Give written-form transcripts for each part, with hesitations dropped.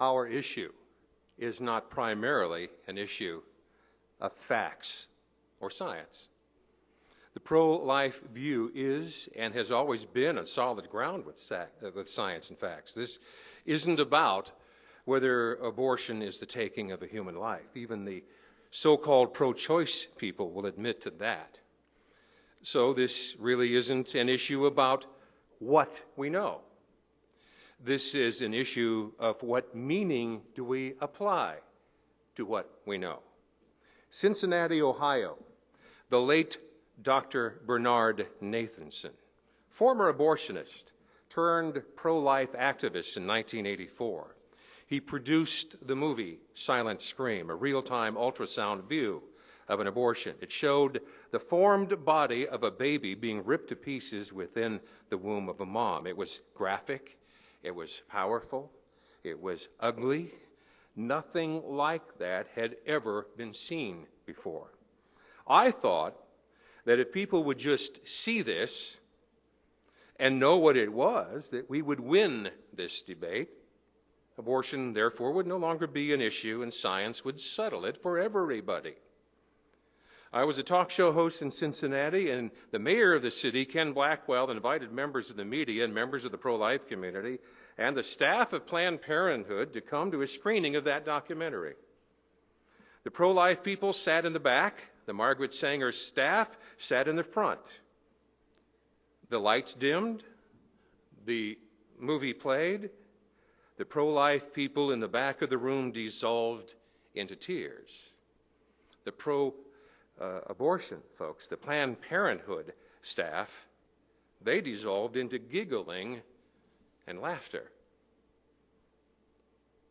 our issue is not primarily an issue of facts or science. The pro-life view is and has always been on solid ground with science and facts. This isn't about whether abortion is the taking of a human life. Even the so-called pro-choice people will admit to that. So this really isn't an issue about what we know. This is an issue of what meaning do we apply to what we know. Cincinnati, Ohio, the late Dr. Bernard Nathanson, former abortionist turned pro-life activist in 1984. He produced the movie Silent Scream, a real-time ultrasound view of an abortion. It showed the formed body of a baby being ripped to pieces within the womb of a mom. It was graphic, it was powerful, it was ugly. Nothing like that had ever been seen before. I thought that if people would just see this and know what it was, that we would win this debate. Abortion, therefore, would no longer be an issue, and science would settle it for everybody. I was a talk show host in Cincinnati, and the mayor of the city, Ken Blackwell, invited members of the media and members of the pro-life community and the staff of Planned Parenthood to come to a screening of that documentary. The pro-life people sat in the back. The Margaret Sanger staff sat in the front. The lights dimmed. The movie played. The pro-life people in the back of the room dissolved into tears. The pro-abortion folks, the Planned Parenthood staff, they dissolved into giggling and laughter.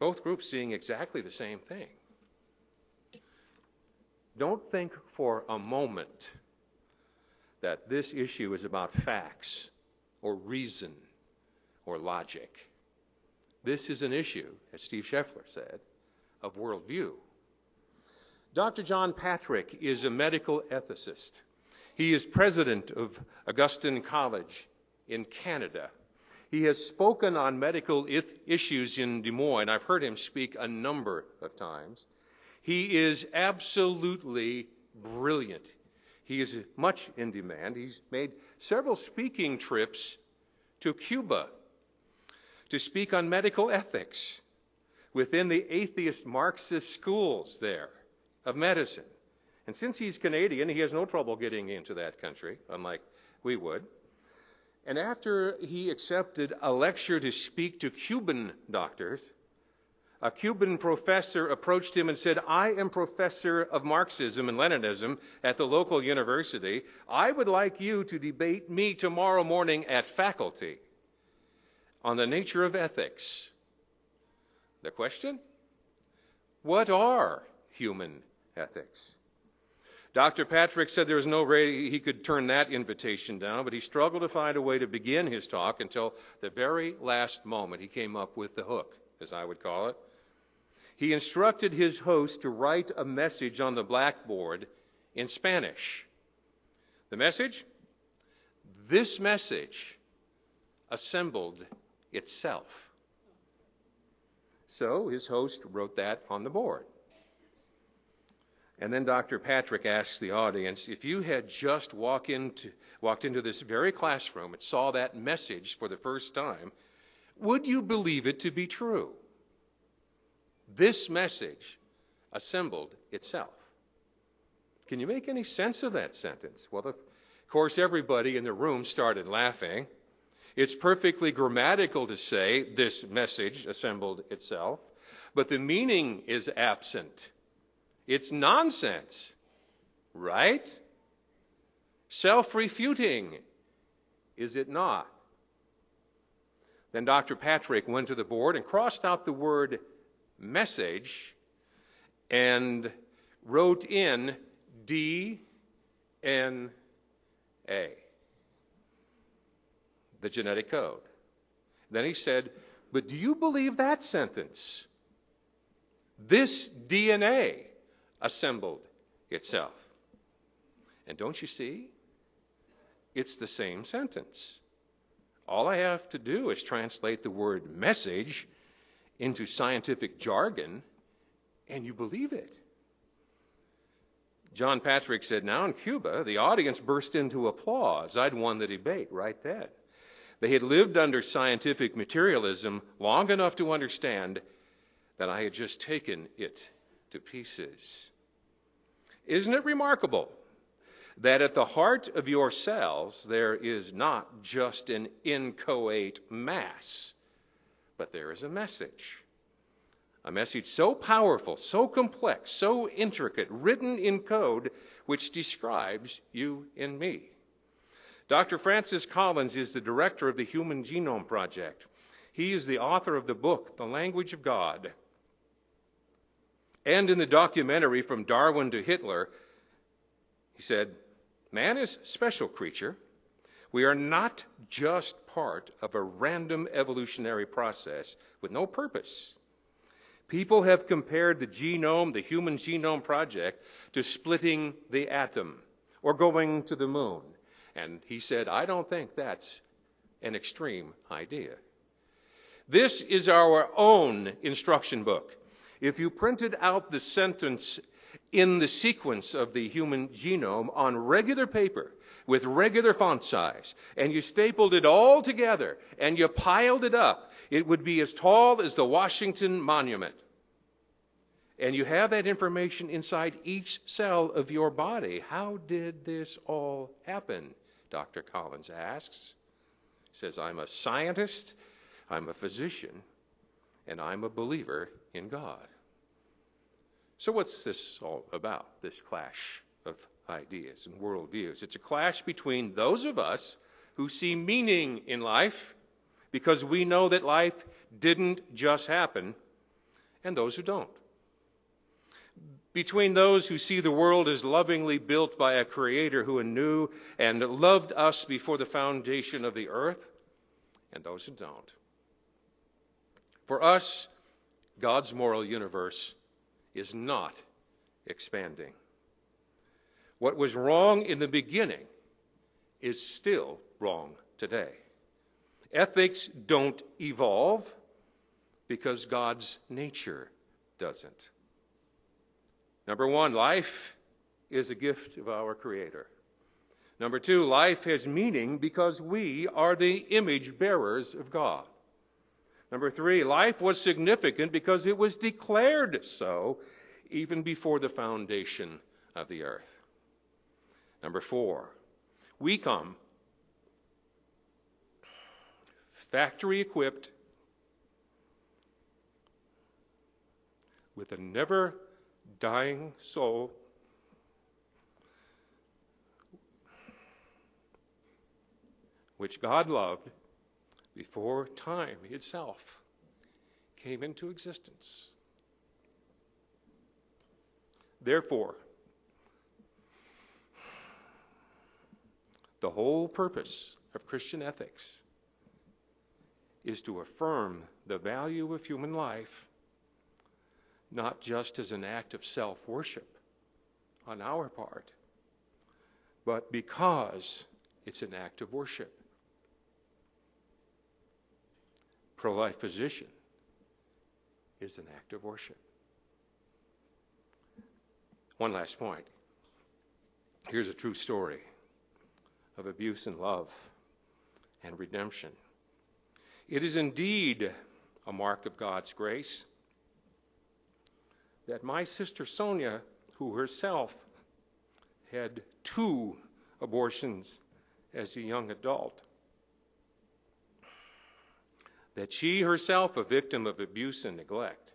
Both groups seeing exactly the same thing. Don't think for a moment that this issue is about facts or reason or logic. This is an issue, as Steve Scheffler said, of worldview. Dr. John Patrick is a medical ethicist. He is president of Augustine College in Canada. He has spoken on medical issues in Des Moines. I've heard him speak a number of times. He is absolutely brilliant. He is much in demand. He's made several speaking trips to Cuba to speak on medical ethics within the atheist Marxist schools there of medicine. And since he's Canadian, he has no trouble getting into that country, unlike we would. And after he accepted a lecture to speak to Cuban doctors, a Cuban professor approached him and said, "I am professor of Marxism and Leninism at the local university. I would like you to debate me tomorrow morning at faculty on the nature of ethics." The question? What are human ethics? Dr. Patrick said there was no way he could turn that invitation down, but he struggled to find a way to begin his talk until the very last moment. He came up with the hook, as I would call it. He instructed his host to write a message on the blackboard in Spanish. The message? This message assembled itself. So his host wrote that on the board. And then Dr. Patrick asked the audience, if you had just walked into this very classroom and saw that message for the first time, would you believe it to be true? This message assembled itself. Can you make any sense of that sentence? Well, of course, everybody in the room started laughing. It's perfectly grammatical to say this message assembled itself, but the meaning is absent. It's nonsense, right? Self-refuting, is it not? Then Dr. Patrick went to the board and crossed out the word message and wrote in DNA, the genetic code. Then he said, but do you believe that sentence? This DNA assembled itself. And don't you see? It's the same sentence. All I have to do is translate the word message into scientific jargon, and you believe it. John Patrick said, now in Cuba, the audience burst into applause. I'd won the debate right then. They had lived under scientific materialism long enough to understand that I had just taken it to pieces. Isn't it remarkable that at the heart of your cells there is not just an inchoate mass, but there is a message? A message so powerful, so complex, so intricate, written in code, which describes you and me. Dr. Francis Collins is the director of the Human Genome Project. He is the author of the book, The Language of God. And in the documentary From Darwin to Hitler, he said, man is a special creature. We are not just part of a random evolutionary process with no purpose. People have compared the genome, the Human Genome Project, to splitting the atom or going to the moon. And he said, I don't think that's an extreme idea. This is our own instruction book. If you printed out the sentence in the sequence of the human genome on regular paper with regular font size, and you stapled it all together and you piled it up, it would be as tall as the Washington Monument. And you have that information inside each cell of your body. How did this all happen? Dr. Collins asks. He says, I'm a scientist, I'm a physician, and I'm a believer in God. So what's this all about, this clash of ideas and worldviews? It's a clash between those of us who see meaning in life because we know that life didn't just happen, and those who don't. Between those who see the world as lovingly built by a creator who knew and loved us before the foundation of the earth, and those who don't. For us, God's moral universe is not expanding. What was wrong in the beginning is still wrong today. Ethics don't evolve because God's nature doesn't. Number one, life is a gift of our Creator. Number two, life has meaning because we are the image bearers of God. Number three, life was significant because it was declared so even before the foundation of the earth. Number four, we come factory equipped with a never dying soul which God loved before time itself came into existence. Therefore, the whole purpose of Christian ethics is to affirm the value of human life, not just as an act of self-worship on our part, but because it's an act of worship. Pro-life position is an act of worship. One last point. Here's a true story of abuse and love and redemption. It is indeed a mark of God's grace that my sister Sonia, who herself had 2 abortions as a young adult, that she herself, a victim of abuse and neglect,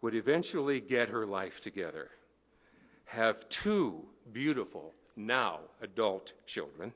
would eventually get her life together, have 2 beautiful, now adult children,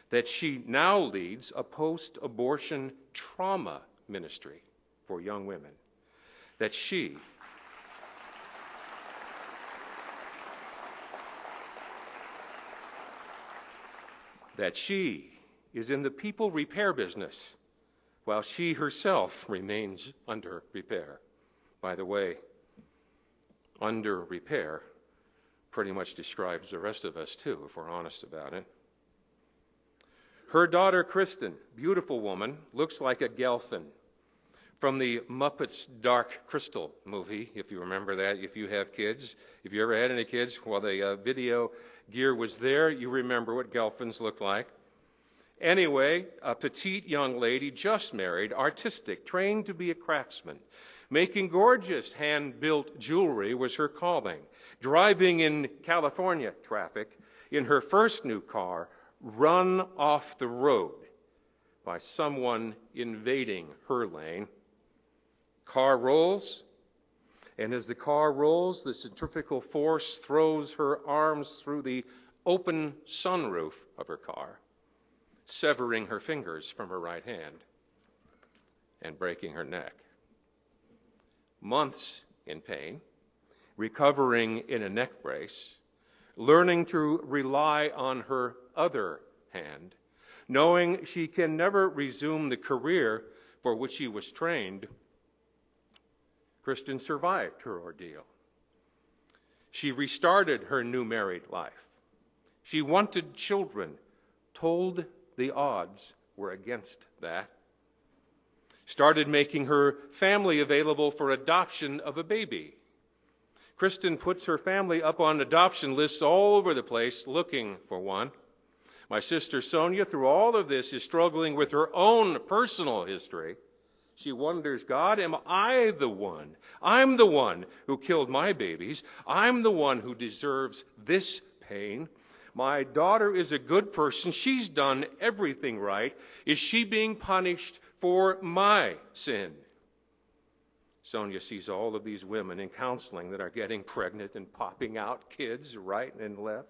that she now leads a post-abortion trauma ministry for young women, that she is in the people repair business while she herself remains under repair. By the way, under repair pretty much describes the rest of us too, if we're honest about it. Her daughter, Kristen, beautiful woman, looks like a Gelfin. from the Muppets Dark Crystal movie, if you remember that, if you have kids. If you ever had any kids while the video gear was there, you remember what Gelfins looked like. Anyway, a petite young lady, just married, artistic, trained to be a craftsman. Making gorgeous hand-built jewelry was her calling. Driving in California traffic in her first new car, run off the road by someone invading her lane. Car rolls, and as the car rolls, the centrifugal force throws her arms through the open sunroof of her car, severing her fingers from her right hand and breaking her neck. Months in pain, recovering in a neck brace, learning to rely on her other hand, knowing she can never resume the career for which she was trained, Kristen survived her ordeal. She restarted her new married life. She wanted children, told the odds were against that. Started making her family available for adoption of a baby. Kristen puts her family up on adoption lists all over the place looking for one. My sister Sonia, through all of this, is struggling with her own personal history. She wonders, God, am I the one? I'm the one who killed my babies. I'm the one who deserves this pain. My daughter is a good person. She's done everything right. Is she being punished for my sin? Sonia sees all of these women in counseling that are getting pregnant and popping out kids right and left.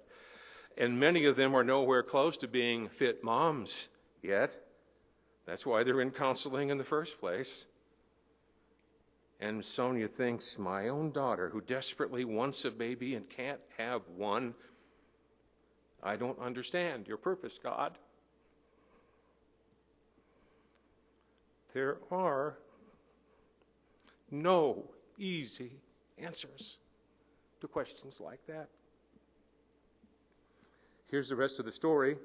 And many of them are nowhere close to being fit moms yet. That's why they're in counseling in the first place. And Sonia thinks, my own daughter who desperately wants a baby and can't have one, I don't understand your purpose, God. There are no easy answers to questions like that. Here's the rest of the story.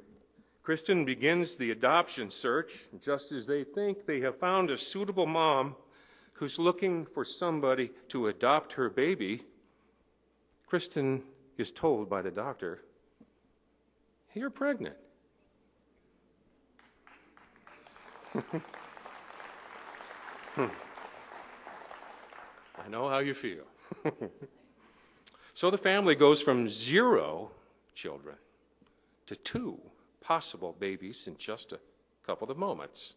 Kristen begins the adoption search, just as they think they have found a suitable mom who's looking for somebody to adopt her baby. Kristen is told by the doctor, "You're pregnant." I know how you feel. So the family goes from 0 children to 2 possible babies in just a couple of moments.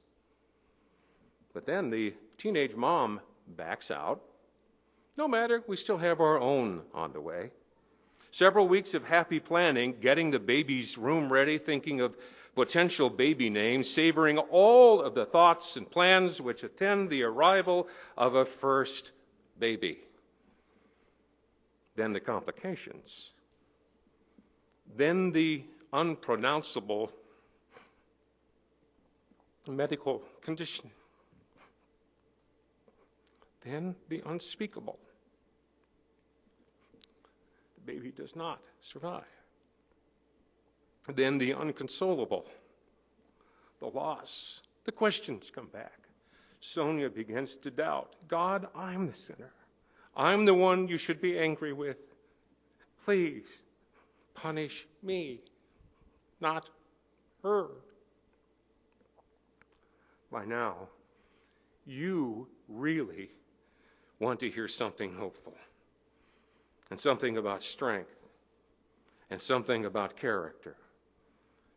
But then the teenage mom backs out. No matter, we still have our own on the way. Several weeks of happy planning, getting the baby's room ready, thinking of potential baby names, savoring all of the thoughts and plans which attend the arrival of a first baby. Then the complications. Then the unpronounceable medical condition. Then the unspeakable. The baby does not survive. Then the unconsolable. The loss. The questions come back. Sonia begins to doubt. God, I'm the sinner. I'm the one you should be angry with. Please punish me, not her. By now, you really want to hear something hopeful, and something about strength, and something about character,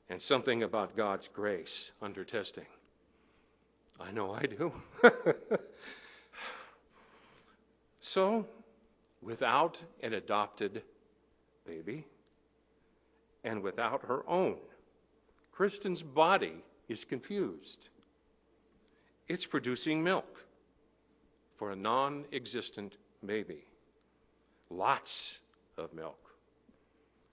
and something about God's grace under testing. I know I do. So, without an adopted baby, and without her own, Kristen's body is confused. It's producing milk for a non-existent baby. Lots of milk.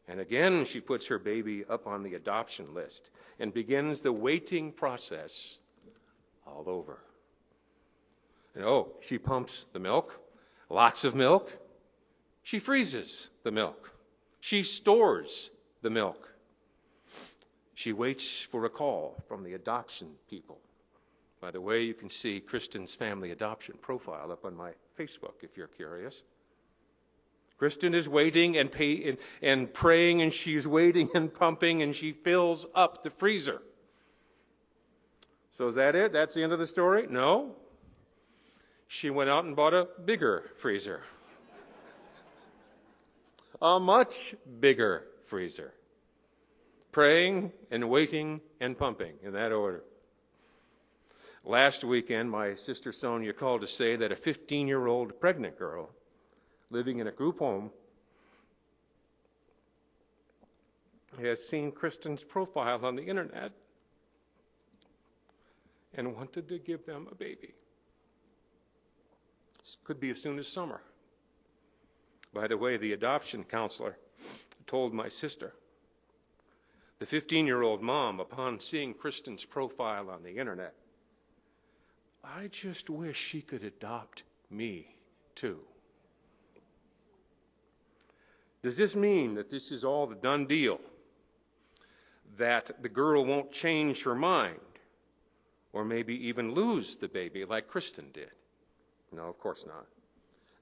And again, she puts her baby up on the adoption list and begins the waiting process all over. And she pumps the milk, lots of milk. She freezes the milk. She stores the milk. She waits for a call from the adoption people. By the way, you can see Kristen's family adoption profile up on my Facebook if you're curious. Kristen is waiting and praying, and she's waiting and pumping, and she fills up the freezer. So is that it? That's the end of the story? No. She went out and bought a bigger freezer. A much bigger freezer. Praying and waiting and pumping, in that order. Last weekend, my sister Sonia called to say that a 15-year-old pregnant girl living in a group home has seen Kristen's profile on the internet and wanted to give them a baby. This could be as soon as summer. By the way, the adoption counselor told my sister, the 15-year-old mom, upon seeing Kristen's profile on the internet, I just wish she could adopt me too. Does this mean that this is all the done deal? That the girl won't change her mind? Or maybe even lose the baby like Kristen did? No, of course not.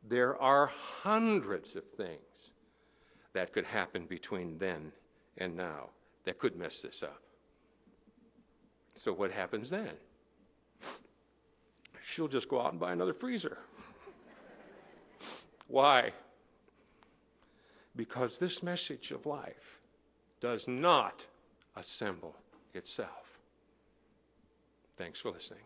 There are hundreds of things that could happen between then and now that could mess this up. So what happens then? She'll just go out and buy another freezer. Why? Because this message of life does not assemble itself. Thanks for listening.